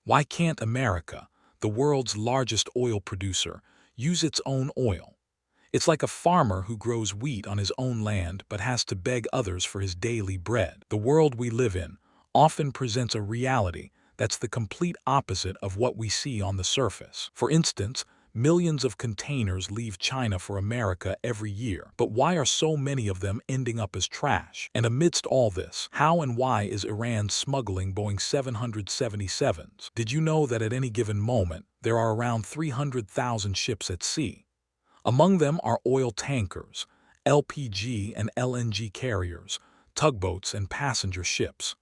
Why can't America, the world's largest oil producer, use its own oil? It's like a farmer who grows wheat on his own land but has to beg others for his daily bread. The world we live in often presents a reality that's the complete opposite of what we see on the surface. For instance, millions of containers leave China for America every year. But why are so many of them ending up as trash? And amidst all this, how and why is Iran smuggling Boeing 777s? Did you know that at any given moment, there are around 300,000 ships at sea? Among them are oil tankers, LPG and LNG carriers, tugboats and passenger ships.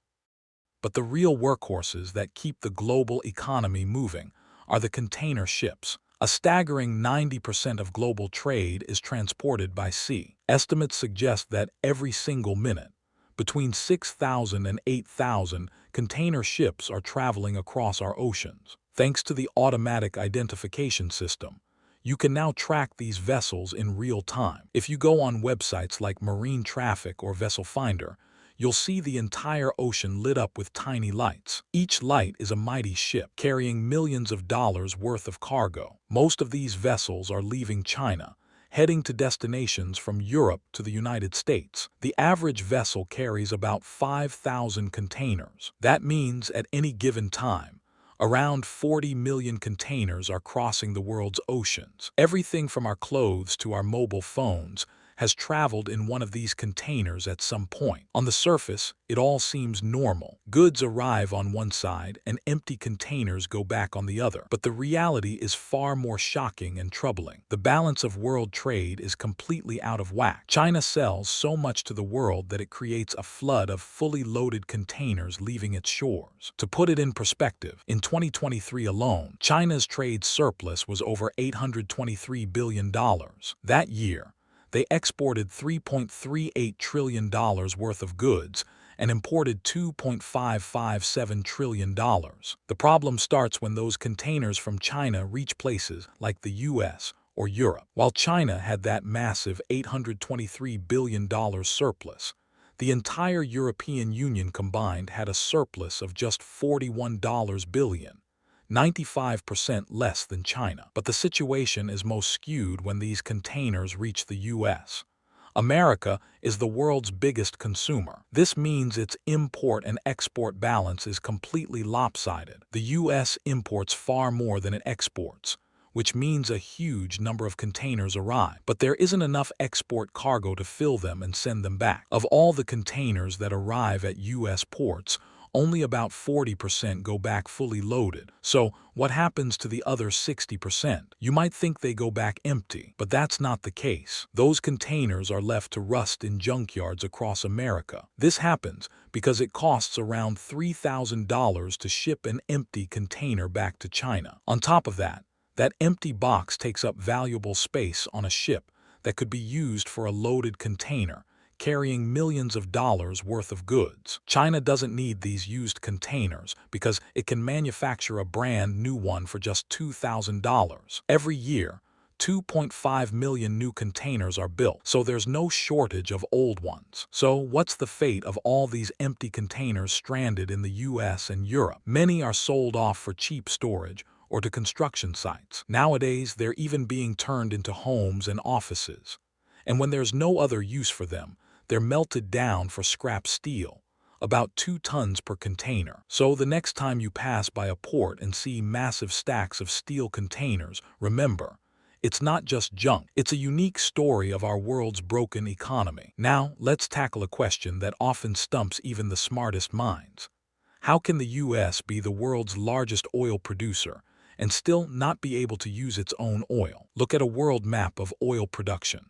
But the real workhorses that keep the global economy moving are the container ships. A staggering 90% of global trade is transported by sea. Estimates suggest that every single minute, between 6,000 and 8,000 container ships are traveling across our oceans. Thanks to the automatic identification system, you can now track these vessels in real time. If you go on websites like Marine Traffic or Vessel Finder, you'll see the entire ocean lit up with tiny lights. Each light is a mighty ship carrying millions of dollars worth of cargo. Most of these vessels are leaving China, heading to destinations from Europe to the United States. The average vessel carries about 5,000 containers. That means at any given time, around 40 million containers are crossing the world's oceans. Everything from our clothes to our mobile phones has traveled in one of these containers at some point. On the surface, it all seems normal. Goods arrive on one side and empty containers go back on the other. But the reality is far more shocking and troubling. The balance of world trade is completely out of whack. China sells so much to the world that it creates a flood of fully loaded containers leaving its shores. To put it in perspective, in 2023 alone, China's trade surplus was over $823 billion. That year, they exported $3.38 trillion worth of goods and imported $2.557 trillion. The problem starts when those containers from China reach places like the US or Europe. While China had that massive $823 billion surplus, the entire European Union combined had a surplus of just $41 billion. 95% less than China. But the situation is most skewed when these containers reach the US. America is the world's biggest consumer. This means its import and export balance is completely lopsided. The US imports far more than it exports, which means a huge number of containers arrive. But there isn't enough export cargo to fill them and send them back. Of all the containers that arrive at US ports, only about 40% go back fully loaded. So, what happens to the other 60%? You might think they go back empty, but that's not the case. Those containers are left to rust in junkyards across America. This happens because it costs around $3,000 to ship an empty container back to China. On top of that, that empty box takes up valuable space on a ship that could be used for a loaded container, carrying millions of dollars worth of goods. China doesn't need these used containers because it can manufacture a brand new one for just $2,000. Every year, 2.5 million new containers are built, so there's no shortage of old ones. So what's the fate of all these empty containers stranded in the US and Europe? Many are sold off for cheap storage or to construction sites. Nowadays, they're even being turned into homes and offices. And when there's no other use for them, they're melted down for scrap steel, about 2 tons per container. So the next time you pass by a port and see massive stacks of steel containers, remember, it's not just junk. It's a unique story of our world's broken economy. Now, let's tackle a question that often stumps even the smartest minds. How can the US be the world's largest oil producer and still not be able to use its own oil? Look at a world map of oil production.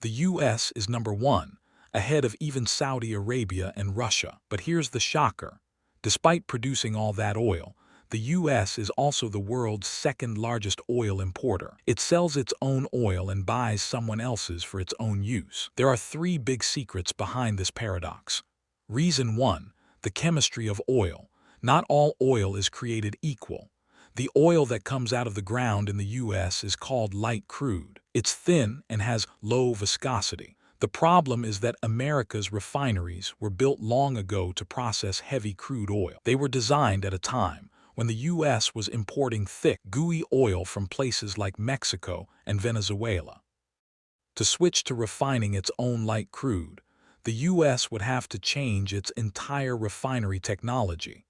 The US is number 1, ahead of even Saudi Arabia and Russia. But here's the shocker. Despite producing all that oil, the US is also the world's second largest oil importer. It sells its own oil and buys someone else's for its own use. There are 3 big secrets behind this paradox. Reason 1, the chemistry of oil. Not all oil is created equal. The oil that comes out of the ground in the US is called light crude. It's thin and has low viscosity. The problem is that America's refineries were built long ago to process heavy crude oil. They were designed at a time when the U.S. was importing thick, gooey oil from places like Mexico and Venezuela. To switch to refining its own light crude, the U.S. would have to change its entire refinery technology,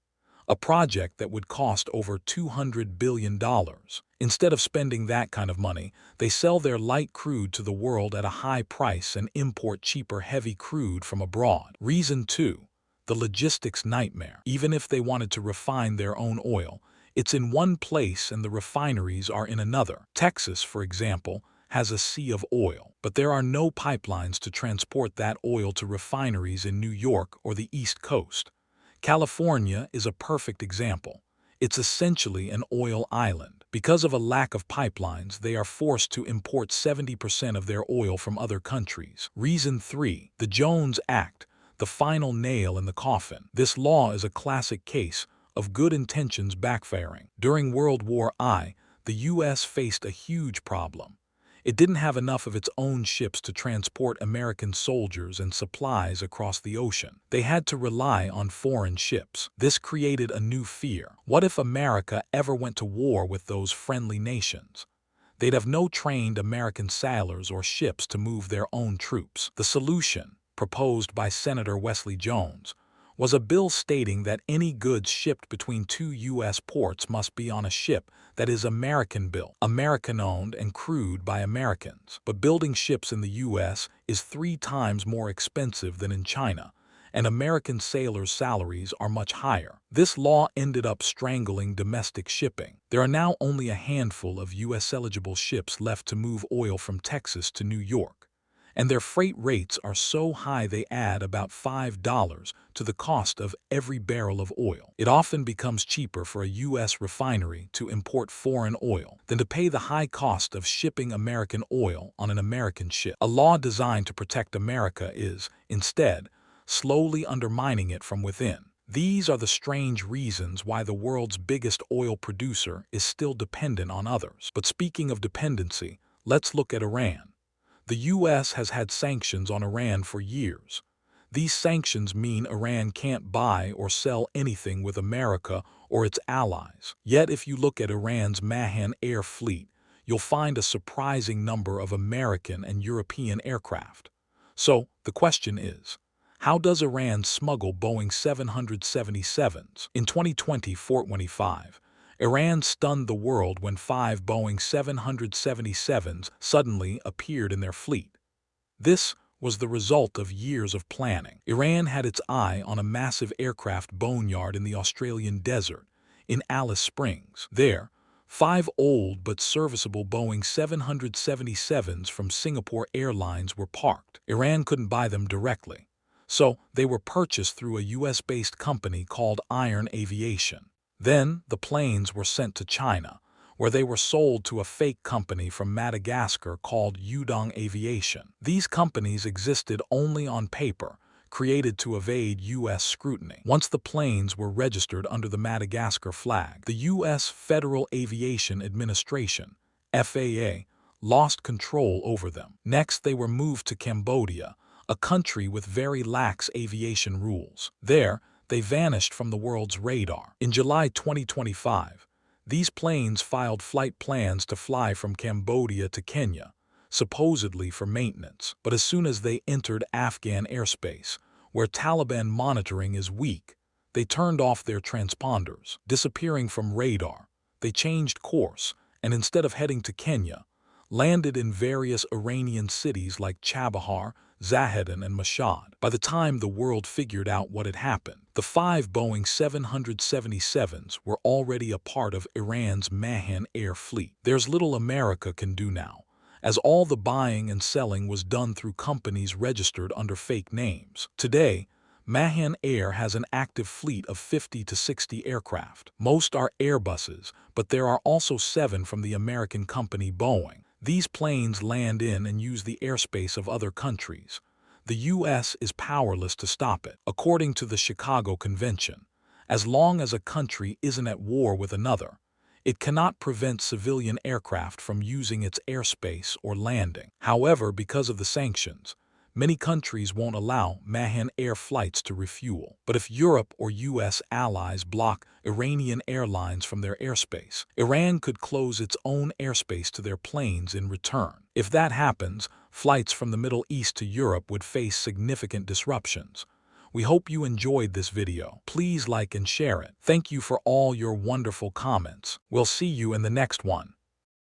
a project that would cost over $200 billion. Instead of spending that kind of money, they sell their light crude to the world at a high price and import cheaper heavy crude from abroad. Reason 2. The logistics nightmare. Even if they wanted to refine their own oil, it's in one place and the refineries are in another. Texas, for example, has a sea of oil, but there are no pipelines to transport that oil to refineries in New York or the East Coast. California is a perfect example. It's essentially an oil island. Because of a lack of pipelines, they are forced to import 70% of their oil from other countries. Reason 3. The Jones Act, the final nail in the coffin. This law is a classic case of good intentions backfiring. During World War I, the U.S. faced a huge problem. It didn't have enough of its own ships to transport American soldiers and supplies across the ocean. They had to rely on foreign ships. This created a new fear. What if America ever went to war with those friendly nations? They'd have no trained American sailors or ships to move their own troops. The solution, proposed by Senator Wesley Jones, was a bill stating that any goods shipped between two U.S. ports must be on a ship that is American-built, American-owned, and crewed by Americans. But building ships in the U.S. is 3 times more expensive than in China, and American sailors' salaries are much higher. This law ended up strangling domestic shipping. There are now only a handful of U.S.-eligible ships left to move oil from Texas to New York, and their freight rates are so high they add about $5 to the cost of every barrel of oil. It often becomes cheaper for a U.S. refinery to import foreign oil than to pay the high cost of shipping American oil on an American ship. A law designed to protect America is, instead, slowly undermining it from within. These are the strange reasons why the world's biggest oil producer is still dependent on others. But speaking of dependency, let's look at Iran. The U.S. has had sanctions on Iran for years. These sanctions mean Iran can't buy or sell anything with America or its allies. Yet if you look at Iran's Mahan Air fleet, you'll find a surprising number of American and European aircraft. So the question is, how does Iran smuggle Boeing 777s? In 2025, Iran stunned the world when 5 Boeing 777s suddenly appeared in their fleet. This was the result of years of planning. Iran had its eye on a massive aircraft boneyard in the Australian desert, in Alice Springs. There, 5 old but serviceable Boeing 777s from Singapore Airlines were parked. Iran couldn't buy them directly, so they were purchased through a U.S.-based company called Iron Aviation. Then the planes were sent to China, where they were sold to a fake company from Madagascar called Yudong Aviation. These companies existed only on paper, created to evade U.S. scrutiny. Once the planes were registered under the Madagascar flag, the U.S. Federal Aviation Administration, FAA, lost control over them. Next, they were moved to Cambodia, a country with very lax aviation rules. There, they vanished from the world's radar. In July 2025, these planes filed flight plans to fly from Cambodia to Kenya, supposedly for maintenance. But as soon as they entered Afghan airspace, where Taliban monitoring is weak, they turned off their transponders. Disappearing from radar, they changed course and instead of heading to Kenya, landed in various Iranian cities like Chabahar, Zahedan, and Mashhad. By the time the world figured out what had happened, the 5 Boeing 777s were already a part of Iran's Mahan Air fleet. There's little America can do now, as all the buying and selling was done through companies registered under fake names. Today, Mahan Air has an active fleet of 50 to 60 aircraft. Most are Airbuses, but there are also 7 from the American company Boeing. These planes land in and use the airspace of other countries. The U.S. is powerless to stop it. According to the Chicago Convention, as long as a country isn't at war with another, it cannot prevent civilian aircraft from using its airspace or landing. However, because of the sanctions, Many countries won't allow Mahan Air flights to refuel. But if Europe or US allies block Iranian airlines from their airspace, Iran could close its own airspace to their planes in return. If that happens, flights from the Middle East to Europe would face significant disruptions. We hope you enjoyed this video. Please like and share it. Thank you for all your wonderful comments. We'll see you in the next one.